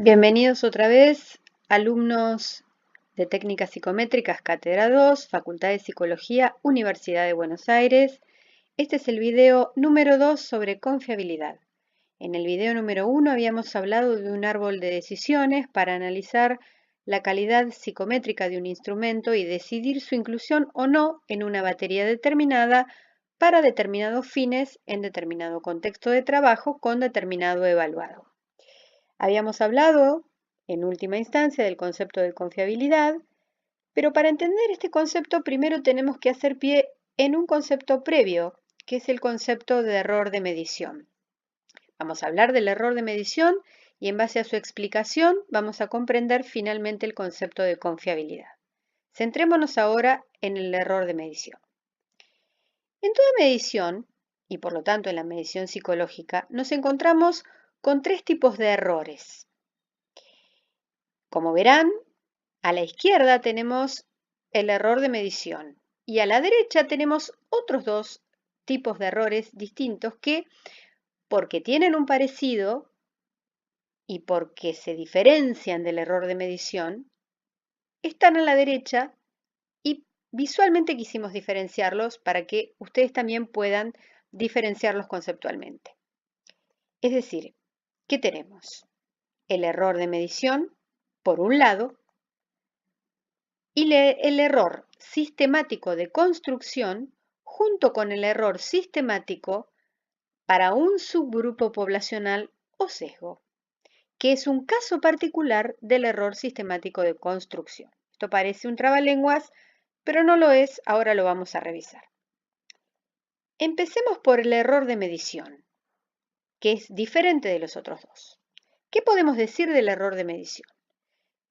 Bienvenidos otra vez, alumnos de Técnicas Psicométricas, Cátedra 2, Facultad de Psicología, Universidad de Buenos Aires. Este es el video número 2 sobre confiabilidad. En el video número 1 habíamos hablado de un árbol de decisiones para analizar la calidad psicométrica de un instrumento y decidir su inclusión o no en una batería determinada para determinados fines en determinado contexto de trabajo con determinado evaluado. Habíamos hablado, en última instancia, del concepto de confiabilidad, pero para entender este concepto primero tenemos que hacer pie en un concepto previo, que es el concepto de error de medición. Vamos a hablar del error de medición y en base a su explicación vamos a comprender finalmente el concepto de confiabilidad. Centrémonos ahora en el error de medición. En toda medición, y por lo tanto en la medición psicológica, nos encontramos con tres tipos de errores. Como verán, a la izquierda tenemos el error de medición y a la derecha tenemos otros dos tipos de errores distintos que, porque tienen un parecido y porque se diferencian del error de medición, están a la derecha y visualmente quisimos diferenciarlos para que ustedes también puedan diferenciarlos conceptualmente. Es decir, ¿qué tenemos? El error de medición, por un lado, y el error sistemático de construcción junto con el error sistemático para un subgrupo poblacional o sesgo, que es un caso particular del error sistemático de construcción. Esto parece un trabalenguas, pero no lo es, ahora lo vamos a revisar. Empecemos por el error de medición, que es diferente de los otros dos. ¿Qué podemos decir del error de medición?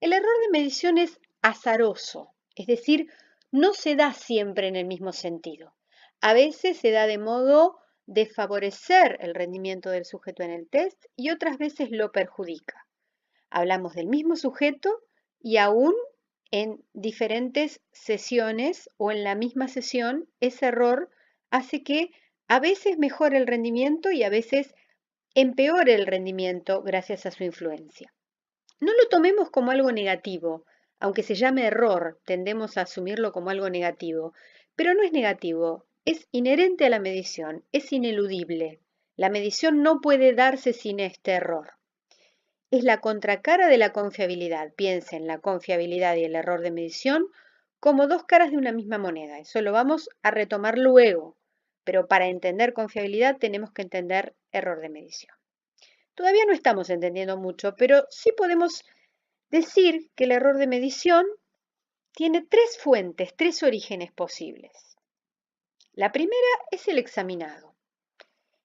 El error de medición es azaroso, es decir, no se da siempre en el mismo sentido. A veces se da de modo de favorecer el rendimiento del sujeto en el test y otras veces lo perjudica. Hablamos del mismo sujeto y aún en diferentes sesiones o en la misma sesión, ese error hace que a veces mejore el rendimiento y a veces empeore el rendimiento gracias a su influencia. No lo tomemos como algo negativo, aunque se llame error, tendemos a asumirlo como algo negativo, pero no es negativo, es inherente a la medición, es ineludible. La medición no puede darse sin este error. Es la contracara de la confiabilidad. Piensen la confiabilidad y el error de medición como dos caras de una misma moneda. Eso lo vamos a retomar luego, pero para entender confiabilidad tenemos que entender error de medición. Todavía no estamos entendiendo mucho, pero sí podemos decir que el error de medición tiene tres fuentes, tres orígenes posibles. La primera es el examinado.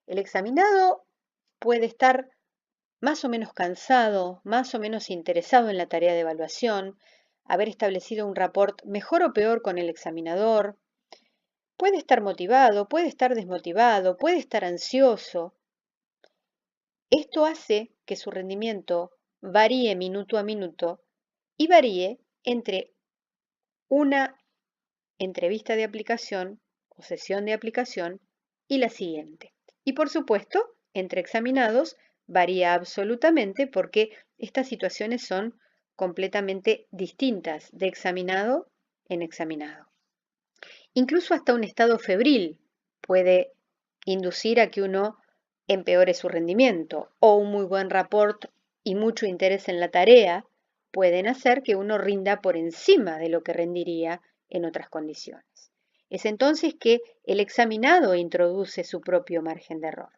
El examinado puede estar más o menos cansado, más o menos interesado en la tarea de evaluación, haber establecido un rapport mejor o peor con el examinador, puede estar motivado, puede estar desmotivado, puede estar ansioso. Esto hace que su rendimiento varíe minuto a minuto y varíe entre una entrevista de aplicación o sesión de aplicación y la siguiente. Y por supuesto, entre examinados varía absolutamente porque estas situaciones son completamente distintas de examinado en examinado. Incluso hasta un estado febril puede inducir a que uno empeore su rendimiento o un muy buen rapport y mucho interés en la tarea pueden hacer que uno rinda por encima de lo que rendiría en otras condiciones. Es entonces que el examinado introduce su propio margen de error.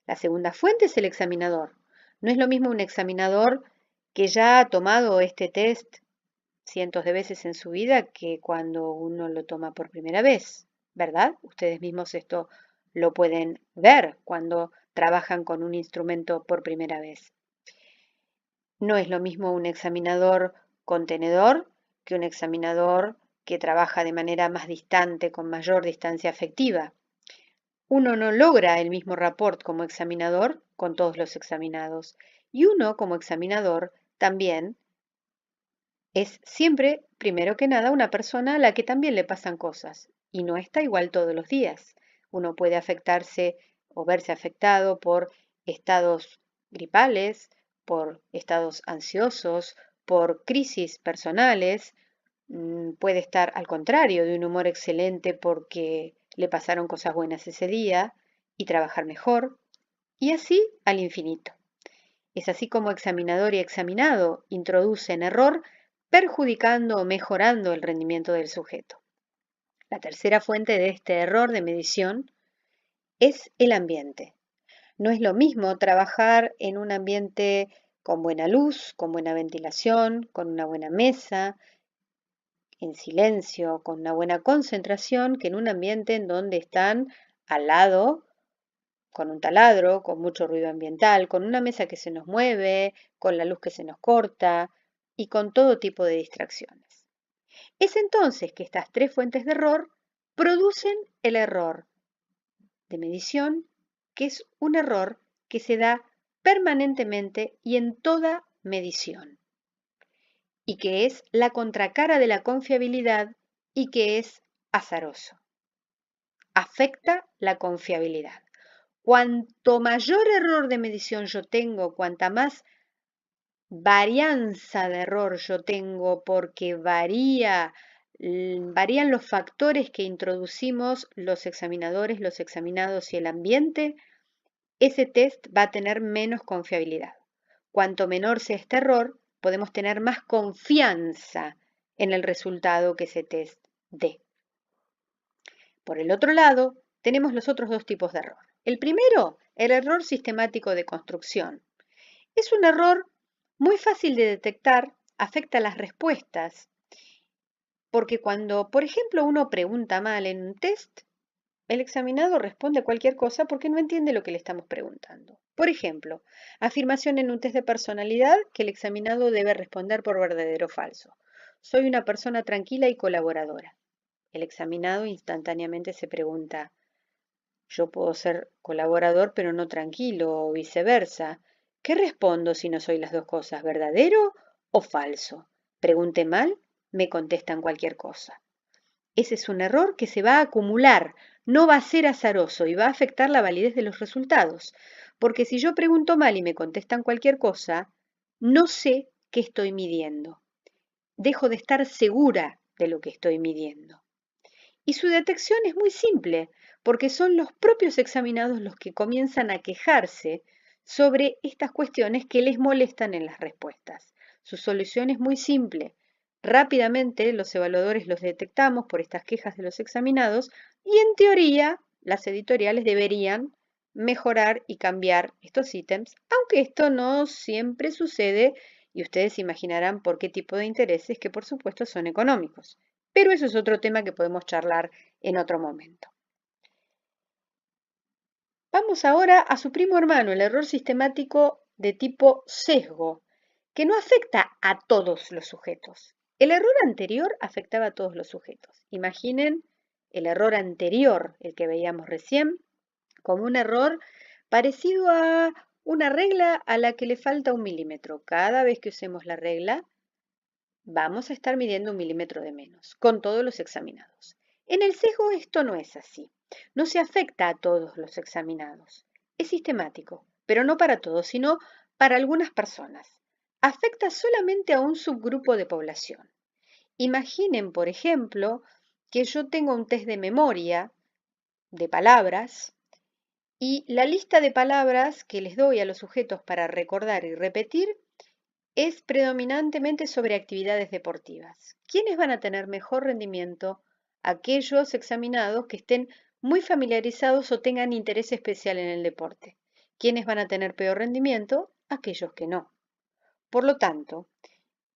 La segunda fuente es el examinador. No es lo mismo un examinador que ya ha tomado este test cientos de veces en su vida que cuando uno lo toma por primera vez, ¿verdad? Ustedes mismos esto lo pueden ver cuando trabajan con un instrumento por primera vez. No es lo mismo un examinador contenedor que un examinador que trabaja de manera más distante, con mayor distancia afectiva. Uno no logra el mismo rapport como examinador con todos los examinados y uno como examinador también es siempre, primero que nada, una persona a la que también le pasan cosas y no está igual todos los días. Uno puede afectarse o verse afectado por estados gripales, por estados ansiosos, por crisis personales, puede estar al contrario, de un humor excelente porque le pasaron cosas buenas ese día y trabajar mejor, y así al infinito. Es así como examinador y examinado introducen error, perjudicando o mejorando el rendimiento del sujeto. La tercera fuente de este error de medición es el ambiente. No es lo mismo trabajar en un ambiente con buena luz, con buena ventilación, con una buena mesa, en silencio, con una buena concentración, que en un ambiente en donde están al lado, con un taladro, con mucho ruido ambiental, con una mesa que se nos mueve, con la luz que se nos corta y con todo tipo de distracciones. Es entonces que estas tres fuentes de error producen el error de medición, que es un error que se da permanentemente y en toda medición, y que es la contracara de la confiabilidad y que es azaroso. Afecta la confiabilidad. Cuanto mayor error de medición yo tengo, cuanta más varianza de error yo tengo porque varían los factores que introducimos los examinadores, los examinados y el ambiente, ese test va a tener menos confiabilidad. Cuanto menor sea este error, podemos tener más confianza en el resultado que ese test dé. Por el otro lado, tenemos los otros dos tipos de error. El primero, el error sistemático de construcción. Es un error muy fácil de detectar, afecta las respuestas, porque cuando, por ejemplo, uno pregunta mal en un test, el examinado responde cualquier cosa porque no entiende lo que le estamos preguntando. Por ejemplo, afirmación en un test de personalidad que el examinado debe responder por verdadero o falso. Soy una persona tranquila y colaboradora. El examinado instantáneamente se pregunta, yo puedo ser colaborador pero no tranquilo o viceversa. ¿Qué respondo si no soy las dos cosas, verdadero o falso? Pregunte mal, me contestan cualquier cosa. Ese es un error que se va a acumular, no va a ser azaroso y va a afectar la validez de los resultados. Porque si yo pregunto mal y me contestan cualquier cosa, no sé qué estoy midiendo. Dejo de estar segura de lo que estoy midiendo. Y su detección es muy simple, porque son los propios examinados los que comienzan a quejarse sobre estas cuestiones que les molestan en las respuestas. Su solución es muy simple. Rápidamente los evaluadores los detectamos por estas quejas de los examinados y en teoría las editoriales deberían mejorar y cambiar estos ítems, aunque esto no siempre sucede y ustedes imaginarán por qué tipo de intereses que por supuesto son económicos. Pero eso es otro tema que podemos charlar en otro momento. Vamos ahora a su primo hermano, el error sistemático de tipo sesgo, que no afecta a todos los sujetos. El error anterior afectaba a todos los sujetos. Imaginen el error anterior, el que veíamos recién, como un error parecido a una regla a la que le falta 1 milímetro. Cada vez que usemos la regla, vamos a estar midiendo 1 milímetro de menos, con todos los examinados. En el sesgo esto no es así. No se afecta a todos los examinados. Es sistemático, pero no para todos, sino para algunas personas. Afecta solamente a un subgrupo de población. Imaginen, por ejemplo, que yo tengo un test de memoria de palabras y la lista de palabras que les doy a los sujetos para recordar y repetir es predominantemente sobre actividades deportivas. ¿Quiénes van a tener mejor rendimiento? Aquellos examinados que estén muy familiarizados o tengan interés especial en el deporte. ¿Quiénes van a tener peor rendimiento? Aquellos que no. Por lo tanto,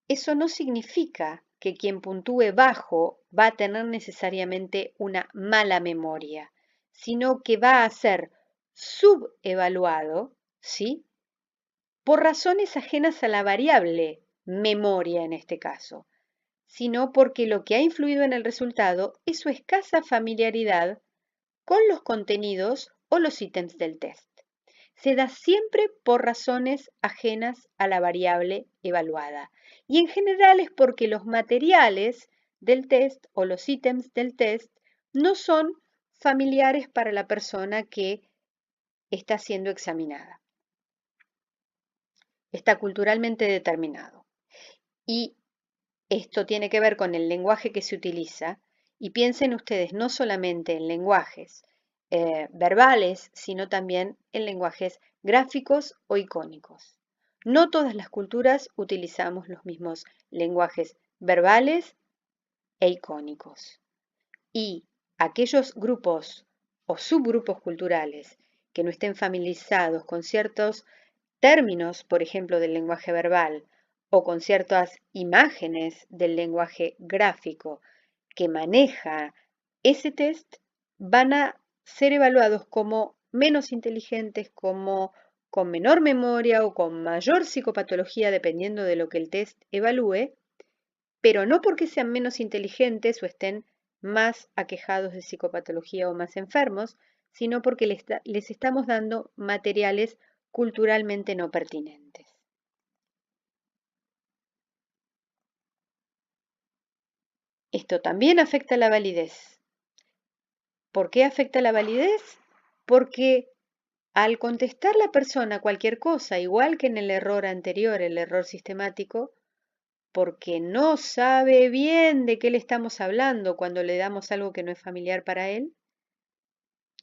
eso no significa que quien puntúe bajo va a tener necesariamente una mala memoria, sino que va a ser subevaluado, ¿sí?, por razones ajenas a la variable memoria en este caso, sino porque lo que ha influido en el resultado es su escasa familiaridad con los contenidos o los ítems del test. Se da siempre por razones ajenas a la variable evaluada y en general es porque los materiales del test o los ítems del test no son familiares para la persona que está siendo examinada. está culturalmente determinado. Y esto tiene que ver con el lenguaje que se utiliza. Y piensen ustedes no solamente en lenguajes verbales, sino también en lenguajes gráficos o icónicos. No todas las culturas utilizamos los mismos lenguajes verbales e icónicos. Y aquellos grupos o subgrupos culturales que no estén familiarizados con ciertos términos, por ejemplo, del lenguaje verbal o con ciertas imágenes del lenguaje gráfico que maneja ese test, van a ser evaluados como menos inteligentes, como con menor memoria o con mayor psicopatología, dependiendo de lo que el test evalúe, pero no porque sean menos inteligentes o estén más aquejados de psicopatología o más enfermos, sino porque les estamos dando materiales culturalmente no pertinentes. Esto también afecta la validez. ¿Por qué afecta la validez? Porque al contestar la persona cualquier cosa, igual que en el error anterior, el error sistemático, porque no sabe bien de qué le estamos hablando cuando le damos algo que no es familiar para él,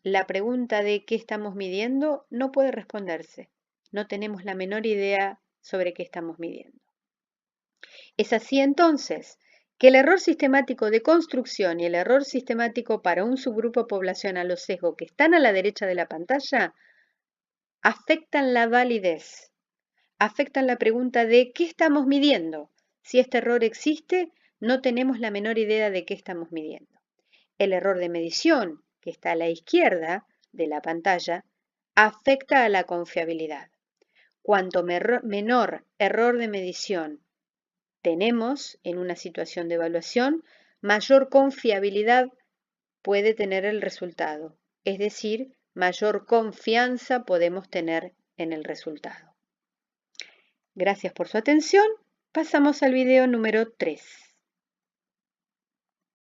la pregunta de qué estamos midiendo no puede responderse. No tenemos la menor idea sobre qué estamos midiendo. Es así entonces que el error sistemático de construcción y el error sistemático para un subgrupo poblacional o sesgo que están a la derecha de la pantalla afectan la validez, afectan la pregunta de qué estamos midiendo. Si este error existe, no tenemos la menor idea de qué estamos midiendo. El error de medición, que está a la izquierda de la pantalla, afecta a la confiabilidad. Cuanto menor error de medición tenemos en una situación de evaluación, mayor confiabilidad puede tener el resultado, es decir, mayor confianza podemos tener en el resultado. Gracias por su atención. Pasamos al video número 3.